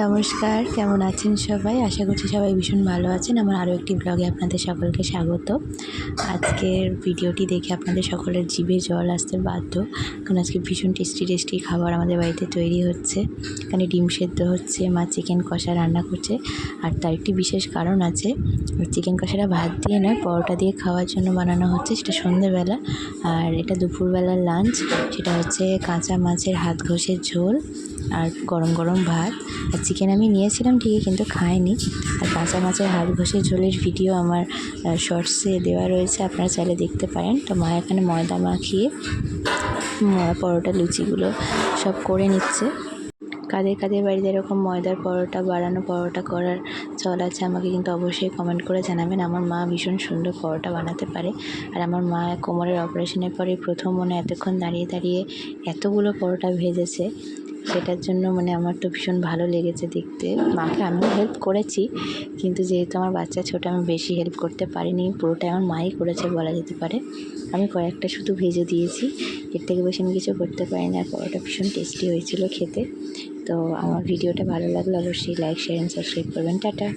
নমস্কার, কেমন আছেন সবাই? আশা করছি সবাই ভীষণ ভালো আছেন। আমার আরও একটি ব্লগে আপনাদের সকলকে স্বাগত। আজকের ভিডিওটি দেখে আপনাদের সকলের জিভে জল আসতে বাধ্য, কারণ আজকে ভীষণ টেস্টি খাবার আমাদের বাড়িতে তৈরি হচ্ছে। এখানে ডিম সেদ্ধ হচ্ছে, মা চিকেন কষা রান্না করছে। আর তার একটি বিশেষ কারণ আছে, চিকেন কষাটা ভাত দিয়ে নয়, পরোটা দিয়ে খাওয়ার জন্য বানানো হচ্ছে, সেটা সন্ধ্যেবেলা। আর এটা দুপুরবেলার লাঞ্চ, সেটা হচ্ছে কাঁচা মাছের হাত ঘষের ঝোল আর গরম গরম ভাত। আর চিকেন আমি নিয়েছিলাম ঠিকই, কিন্তু খাইনি। আর কাঁচা মাছের হাত ঘষের ঝোলের ভিডিও আমার শর্টসে দেওয়া রয়েছে, আপনারা চাইলে দেখতে পারেন। তো মা এখানে ময়দা মাখিয়ে পরোটা লুচিগুলো সব করে নিচ্ছে। কাদের কাদের বাড়িতে এরকম ময়দার পরোটা বানানো পরোটা করার চল আছে, আমাকে কিন্তু অবশ্যই কমেন্ট করে জানাবেন। আমার মা ভীষণ সুন্দর পরোটা বানাতে পারে। আর আমার মা কোমরের অপারেশনের পরে প্রথম এতক্ষণ দাঁড়িয়ে এতগুলো পরোটা ভেজেছে, সেটার জন্য আমার তো ভীষণ ভালো লেগেছে দেখতে। মাকে আমিও হেল্প করেছি, কিন্তু যেহেতু আমার বাচ্চা ছোটো, আমি বেশি হেল্প করতে পারিনি। পুরোটাই আমার মাই করেছে বলা যেতে পারে। আমি কয়েকটা শুধু ভেজে দিয়েছি, এর থেকে বেশি আমি কিছু করতে পারিনি। আর পরোটা ভীষণ টেস্টি হয়েছিল খেতে। তো আমার ভিডিওটা ভালো লাগলে অবশ্যই লাইক, শেয়ার অ্যান্ড সাবস্ক্রাইব করবেন। টাটা।